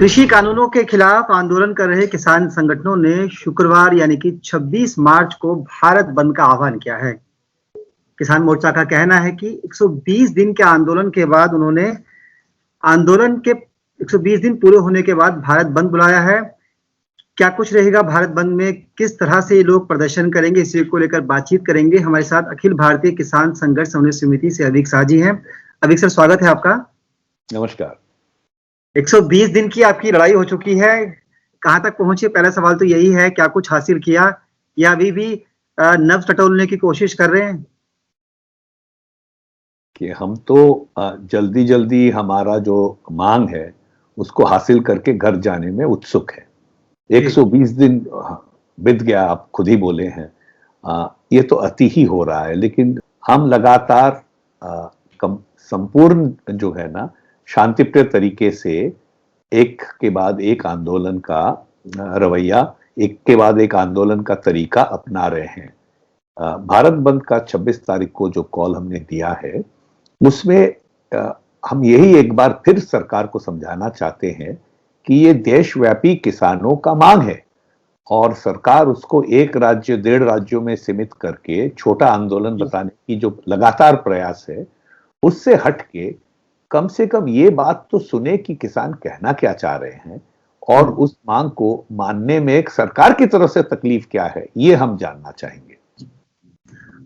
कृषि कानूनों के खिलाफ आंदोलन कर रहे किसान संगठनों ने शुक्रवार यानी कि 26 मार्च को भारत बंद का आह्वान किया है। किसान मोर्चा का कहना है कि 120 दिन के आंदोलन के बाद उन्होंने आंदोलन के 120 दिन पूरे होने के बाद भारत बंद बुलाया है। क्या कुछ रहेगा भारत बंद में, किस तरह से ये लोग प्रदर्शन करेंगे, इसी को लेकर बातचीत करेंगे। हमारे साथ अखिल भारतीय किसान संघर्ष समन्वय समिति से अविक शाह जी हैं। अविक सर, स्वागत है आपका। नमस्कार। 120 दिन की आपकी लड़ाई हो चुकी है, कहां तक पहुंची? पहला सवाल तो यही है, क्या कुछ हासिल किया या अभी भी नब्ज टटोलने की कोशिश कर रहे हैं? कि हम तो जल्दी जल्दी हमारा जो मांग है उसको हासिल करके घर जाने में उत्सुक है। 120 दिन बीत गया, आप खुद ही बोले हैं। ये तो अति ही हो रहा है, लेकिन हम लगातार संपूर्ण जो है ना, शांतिप्रिय तरीके से एक के बाद एक आंदोलन का रवैया, एक के बाद एक आंदोलन का तरीका अपना रहे हैं। भारत बंद का 26 तारीख को जो कॉल हमने दिया है उसमें हम यही एक बार फिर सरकार को समझाना चाहते हैं कि ये देशव्यापी किसानों का मांग है और सरकार उसको एक राज्य, 1.5 राज्यों में सीमित करके छोटा आंदोलन बताने की जो लगातार प्रयास है, उससे हट के कम से कम ये बात तो सुने कि किसान कहना क्या चाह रहे हैं और उस मांग को मानने में एक सरकार की तरफ से तकलीफ क्या है, ये हम जानना चाहेंगे।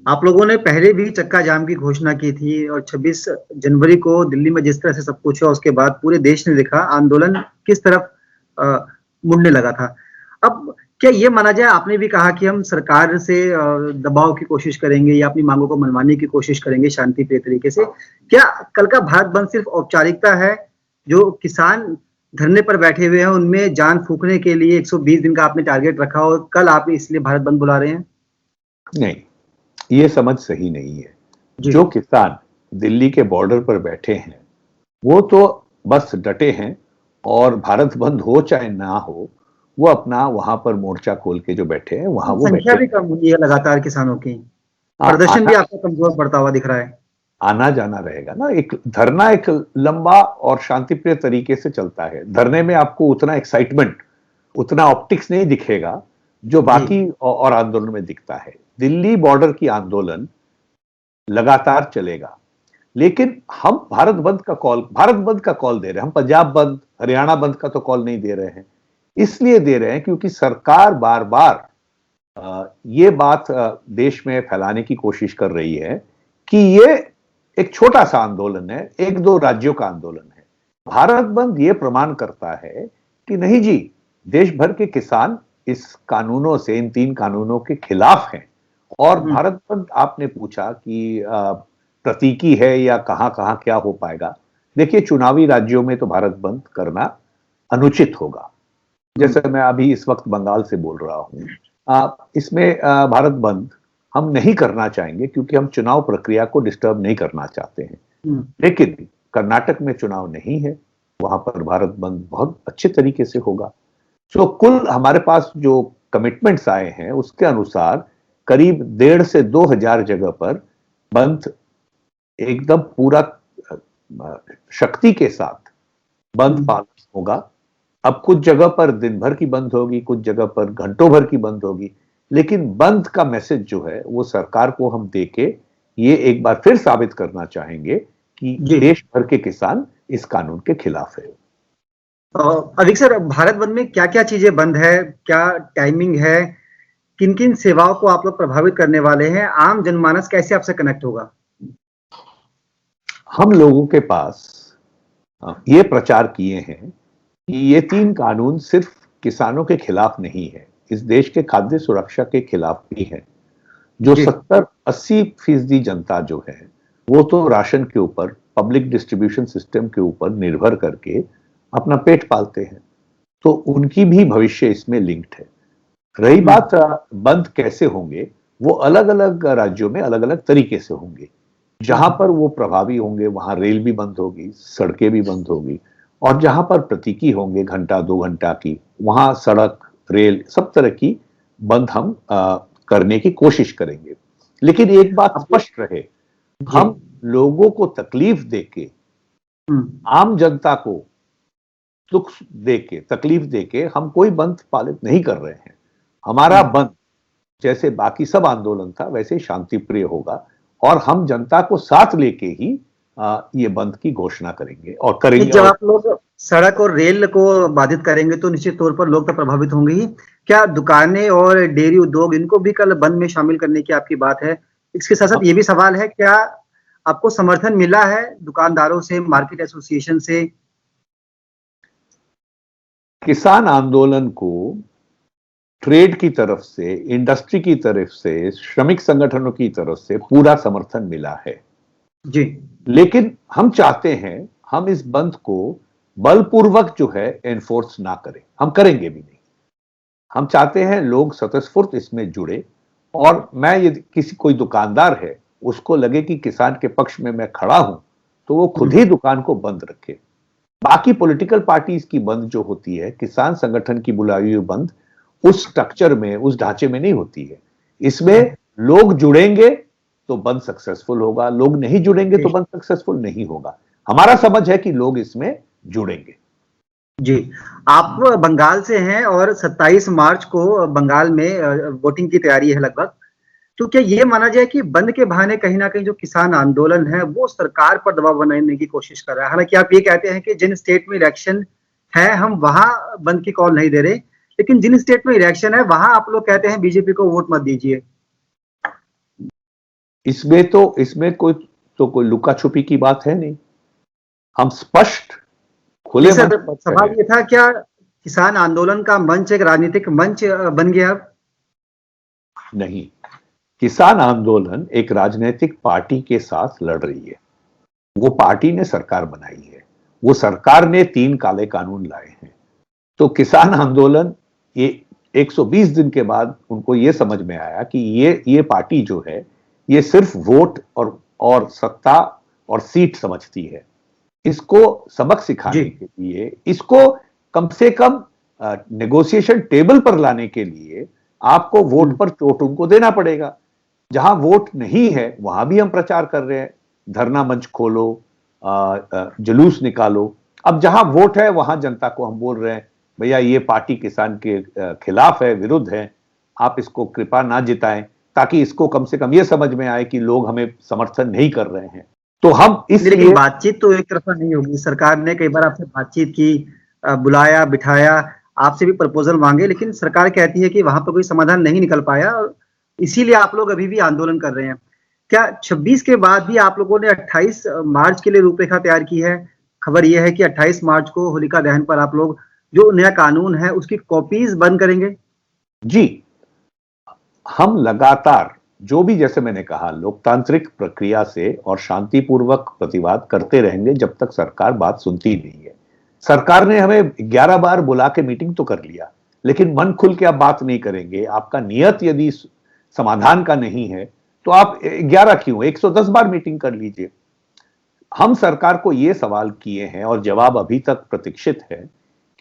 आप लोगों ने पहले भी चक्का जाम की घोषणा की थी और 26 जनवरी को दिल्ली में जिस तरह से सब कुछ हुआ उसके बाद पूरे देश ने देखा आंदोलन किस तरफ मुड़ने लगा था। अब क्या ये माना जाए, आपने भी कहा कि हम सरकार से दबाव की कोशिश करेंगे या अपनी मांगों को मनवाने की कोशिश करेंगे शांतिप्रिय तरीके से। क्या कल का भारत बंद सिर्फ औपचारिकता है? जो किसान धरने पर बैठे हुए हैं उनमें जान फूंकने के लिए 120 दिन का आपने टारगेट रखा और कल आप इसलिए भारत बंद बुला रहे हैं? नहीं, ये समझ सही नहीं है। जो किसान दिल्ली के बॉर्डर पर बैठे हैं वो तो बस डटे हैं और भारत बंद हो चाहे ना हो, वो अपना वहां पर मोर्चा खोल के जो बैठे हैं वहां वो संख्या भी कम हुई है लगातार किसानों की, प्रदर्शन भी आपका कमजोर पड़ता हुआ दिख रहा है। आना जाना रहेगा ना। एक धरना एक लंबा और शांतिप्रिय तरीके से चलता है। धरने में आपको उतना एक्साइटमेंट, उतना ऑप्टिक्स नहीं दिखेगा जो बाकी और आंदोलन में दिखता है। दिल्ली बॉर्डर की आंदोलन लगातार चलेगा, लेकिन हम भारत बंद का कॉल दे रहे हैं। हम पंजाब बंद, हरियाणा बंद का तो कॉल नहीं दे रहे हैं। इसलिए दे रहे हैं क्योंकि सरकार बार बार ये बात देश में फैलाने की कोशिश कर रही है कि ये एक छोटा सा आंदोलन है, 1-2 राज्यों का आंदोलन है। भारत बंद ये प्रमाण करता है कि नहीं जी, देश भर के किसान इस कानूनों से, इन 3 कानूनों के खिलाफ हैं। और भारत बंद, आपने पूछा कि प्रतीकी है या कहां कहां क्या हो पाएगा। देखिए, चुनावी राज्यों में तो भारत बंद करना अनुचित होगा। जैसे मैं अभी इस वक्त बंगाल से बोल रहा हूं, इसमें भारत बंद हम नहीं करना चाहेंगे क्योंकि हम चुनाव प्रक्रिया को डिस्टर्ब नहीं करना चाहते हैं। लेकिन कर्नाटक में चुनाव नहीं है, वहां पर भारत बंद बहुत अच्छे तरीके से होगा। तो कुल हमारे पास जो कमिटमेंट्स आए हैं उसके अनुसार करीब 1,500 से 2,000 जगह पर बंद एकदम पूरा शक्ति के साथ बंद पालन होगा। अब कुछ जगह पर दिन भर की बंद होगी, कुछ जगह पर घंटों भर की बंद होगी, लेकिन बंद का मैसेज जो है वो सरकार को हम देके ये एक बार फिर साबित करना चाहेंगे कि देश भर के किसान इस कानून के खिलाफ है। अविक सर, भारत बंद में क्या क्या चीजें बंद है, क्या टाइमिंग है, किन किन सेवाओं को आप लोग प्रभावित करने वाले हैं, आम जनमानस कैसे आपसे कनेक्ट होगा? हम लोगों के पास ये प्रचार किए हैं कि ये 3 कानून सिर्फ किसानों के खिलाफ नहीं है, इस देश के खाद्य सुरक्षा के खिलाफ भी है। जो 70-80% जनता जो है वो तो राशन के ऊपर, पब्लिक डिस्ट्रीब्यूशन सिस्टम के ऊपर निर्भर करके अपना पेट पालते हैं, तो उनकी भी भविष्य इसमें लिंक्ड है। रही बात बंद कैसे होंगे, वो अलग अलग राज्यों में अलग अलग तरीके से होंगे। जहां पर वो प्रभावी होंगे वहां रेल भी बंद होगी, सड़कें भी बंद होगी, और जहां पर प्रतीकी होंगे घंटा 2 घंटा की, वहां सड़क, रेल, सब तरह की बंद हम करने की कोशिश करेंगे। लेकिन एक बात स्पष्ट रहे, हम लोगों को तकलीफ देके, आम जनता को दुख दे के, तकलीफ दे के हम कोई बंद पालित नहीं कर रहे हैं। हमारा बंद जैसे बाकी सब आंदोलन था वैसे शांति प्रिय होगा और हम जनता को साथ लेके ही ये बंद की घोषणा करेंगे और करेंगे। जब आप लोग सड़क और रेल को बाधित करेंगे तो निश्चित तौर पर लोग तो प्रभावित होंगे ही। क्या दुकानें और डेयरी उद्योग इनको भी कल बंद में शामिल करने की आपकी बात है? इसके साथ साथ ये भी सवाल है, क्या आपको समर्थन मिला है दुकानदारों से, मार्केट एसोसिएशन से? किसान आंदोलन को ट्रेड की तरफ से, इंडस्ट्री की तरफ से, श्रमिक संगठनों की तरफ से पूरा समर्थन मिला है जी। लेकिन हम चाहते हैं हम इस बंद को बलपूर्वक जो है एनफोर्स ना करें, हम करेंगे भी नहीं। हम चाहते हैं लोग स्वतःस्फूर्त इसमें जुड़े और मैं यदि किसी कोई दुकानदार है उसको लगे कि किसान के पक्ष में मैं खड़ा हूं तो वो खुद ही दुकान को बंद रखे। बाकी पॉलिटिकल पार्टीज की बंद जो होती है, किसान संगठन की बुलाई हुई बंद उस स्ट्रक्चर में, उस ढांचे में नहीं होती है। इसमें लोग जुड़ेंगे तो बंद सक्सेसफुल होगा, लोग नहीं जुड़ेंगे तो बंद सक्सेसफुल नहीं होगा। हमारा समझ है कि लोग इसमें जुड़ेंगे। जी, आप बंगाल से हैं और 27 मार्च को बंगाल में वोटिंग की तैयारी है लगभग। तो क्या ये माना जाए कि बंद के बहाने कहीं ना कहीं जो किसान आंदोलन है वो सरकार पर दबाव बनाने की कोशिश कर रहा है? हालांकि आप ये कहते हैं कि जिन स्टेट में इलेक्शन है हम वहां बंद की कॉल नहीं दे रहे, लेकिन जिन स्टेट में इलेक्शन है वहां आप लोग कहते हैं बीजेपी को वोट मत दीजिए। इसमें कोई लुका छुपी की बात है नहीं। हम स्पष्ट खुले सर, सवाल ये था, क्या किसान आंदोलन का मंच एक राजनीतिक मंच बन गया अब? नहीं, किसान आंदोलन एक राजनीतिक पार्टी के साथ लड़ रही है। वो पार्टी ने सरकार बनाई है, वो सरकार ने 3 काले कानून लाए हैं। तो किसान आंदोलन ये 120 दिन के बाद उनको ये समझ में आया कि ये पार्टी जो है ये सिर्फ वोट और सत्ता और सीट समझती है। इसको सबक सिखाने के लिए, इसको कम से कम नेगोशिएशन टेबल पर लाने के लिए आपको वोट पर चोट उनको देना पड़ेगा। जहां वोट नहीं है वहां भी हम प्रचार कर रहे हैं, धरना मंच खोलो, जुलूस निकालो। अब जहां वोट है वहां जनता को हम बोल रहे हैं भैया ये पार्टी किसान के खिलाफ है, विरुद्ध है, आप इसको कृपा ना जिताएं, ताकि इसको कम से कम ये समझ में आए कि लोग हमें समर्थन नहीं कर रहे हैं। तो हम इसलिए बातचीत तो एक तरफा नहीं होगी। सरकार ने कई बार आपसे बातचीत की, बुलाया, बिठाया, आपसे भी प्रपोजल मांगे, लेकिन सरकार कहती है कि वहां पर कोई समाधान नहीं निकल पाया और इसीलिए आप लोग अभी भी आंदोलन कर रहे हैं। क्या 26 के बाद भी आप लोगों ने 28 मार्च के लिए रूपरेखा तैयार की है? खबर यह है कि 28 मार्च को होलिका दहन पर आप लोग जो नया कानून है उसकी कॉपीज बंद करेंगे? जी, हम लगातार जो भी, जैसे मैंने कहा, लोकतांत्रिक प्रक्रिया से और शांतिपूर्वक प्रतिवाद करते रहेंगे जब तक सरकार बात सुनती नहीं है। सरकार ने हमें 11 बार बुला के मीटिंग तो कर लिया, लेकिन मन खुल के आप बात नहीं करेंगे, आपका नियत यदि समाधान का नहीं है तो आप 11 क्यों, 110 बार मीटिंग कर लीजिए। हम सरकार को यह सवाल किए हैं और जवाब अभी तक प्रतीक्षित है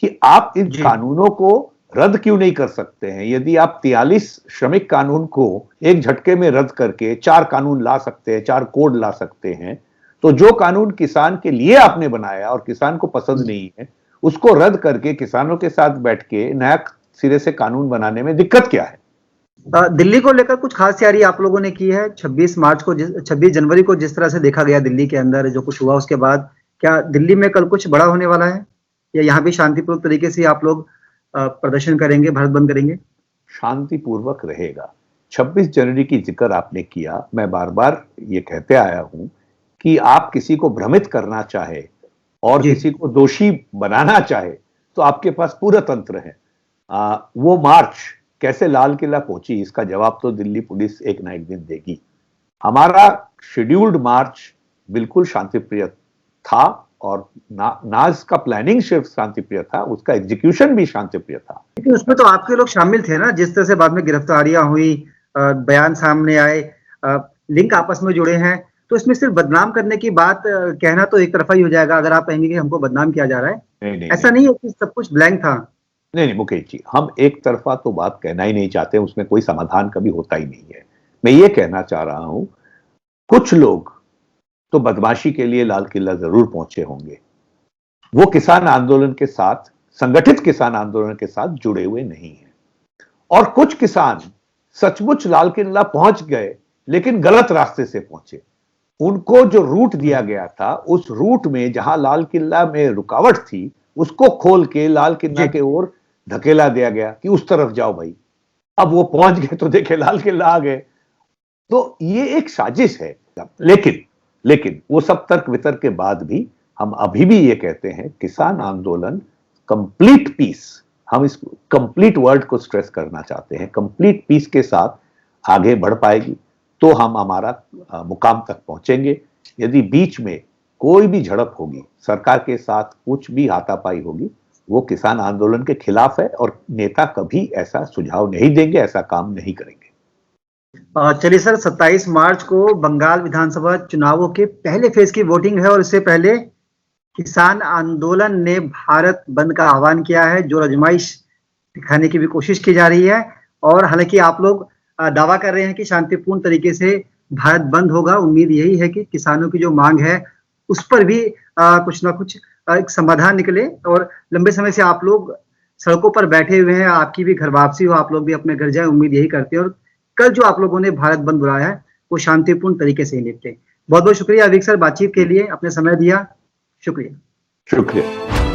कि आप इन कानूनों को रद्द क्यों नहीं कर सकते हैं। यदि आप 43 श्रमिक कानून को एक झटके में रद्द करके 4 कानून ला सकते हैं, 4 कोड ला सकते हैं, तो जो कानून किसान के लिए आपने बनाया और किसान को पसंद नहीं है उसको रद्द करके किसानों के साथ बैठ के नया सिरे से कानून बनाने में दिक्कत क्या है? दिल्ली को लेकर कुछ खास तैयारी आप लोगों ने की है? 26 जनवरी को जिस तरह से देखा गया दिल्ली के अंदर जो कुछ हुआ, उसके बाद क्या दिल्ली में कल कुछ बड़ा होने वाला है या यहाँ भी शांतिपूर्वक तरीके से आप लोग प्रदर्शन करेंगे, भारत बंद करेंगे? शांतिपूर्वक रहेगा। 26 जनवरी की जिक्र आपने किया, मैं बार बार ये कहते आया हूं कि आप किसी को भ्रमित करना चाहे और किसी को दोषी बनाना चाहे तो आपके पास पूरा तंत्र है। वो मार्च कैसे लाल किला पहुंची इसका जवाब तो दिल्ली पुलिस एक ना एक दिन देगी। हमारा शेड्यूल्ड मार्च बिल्कुल शांतिप्रिय था और ना इसका प्लानिंग सिर्फ शांतिप्रिय था, उसका एग्जीक्यूशन भी शांतिप्रिय था। लेकिन उसमें तो आपके लोग शामिल थे ना, जिस तरह से बाद में गिरफ्तारियां हुई, बयान सामने आए, लिंक आपस में जुड़े हैं, तो इसमें सिर्फ बदनाम करने की बात कहना तो एक तरफा ही हो जाएगा अगर आप कहेंगे कि हमको बदनाम किया जा रहा है। ऐसा नहीं है कि सब कुछ ब्लैंक था। नहीं मुकेश जी, हम एक तरफा तो बात कहना ही नहीं चाहते, उसमें कोई समाधान कभी होता ही नहीं है। मैं ये कहना चाह रहा हूं कुछ लोग तो बदमाशी के लिए लाल किला जरूर पहुंचे होंगे, वो किसान आंदोलन के साथ, संगठित किसान आंदोलन के साथ जुड़े हुए नहीं हैं। और कुछ किसान सचमुच लाल किला पहुंच गए, लेकिन गलत रास्ते से पहुंचे। उनको जो रूट दिया गया था, उस रूट में जहां लाल किला में रुकावट थी, उसको खोल के लाल किला के ओर धकेला दिया गया कि उस तरफ जाओ भाई। अब वो पहुंच गए तो देखे लाल किला आ गए। तो ये एक साजिश है। लेकिन वो सब तर्क वितर्क के बाद भी हम अभी भी ये कहते हैं, किसान आंदोलन कंप्लीट पीस, हम इस कंप्लीट वर्ड को स्ट्रेस करना चाहते हैं, कंप्लीट पीस के साथ आगे बढ़ पाएगी तो हम हमारा मुकाम तक पहुंचेंगे। यदि बीच में कोई भी झड़प होगी, सरकार के साथ कुछ भी हाथापाई होगी, वो किसान आंदोलन के खिलाफ है और नेता कभी ऐसा सुझाव नहीं देंगे, ऐसा काम नहीं करेंगे। चलिए सर, 27 मार्च को बंगाल विधानसभा चुनावों के पहले फेज की वोटिंग है और इससे पहले किसान आंदोलन ने भारत बंद का आह्वान किया है, जो आजमाइश दिखाने की भी कोशिश की जा रही है। और हालांकि आप लोग दावा कर रहे हैं कि शांतिपूर्ण तरीके से भारत बंद होगा, उम्मीद यही है कि किसानों की जो मांग है उस पर भी कुछ ना कुछ एक समाधान निकले। और लंबे समय से आप लोग सड़कों पर बैठे हुए हैं, आपकी भी घर वापसी हो, आप लोग भी अपने घर जाए, उम्मीद यही करते हैं। और कल जो आप लोगों ने भारत बंद बुलाया है वो शांतिपूर्ण तरीके से ही निपटे। बहुत बहुत शुक्रिया अविक सर, बातचीत के लिए अपने समय दिया। शुक्रिया।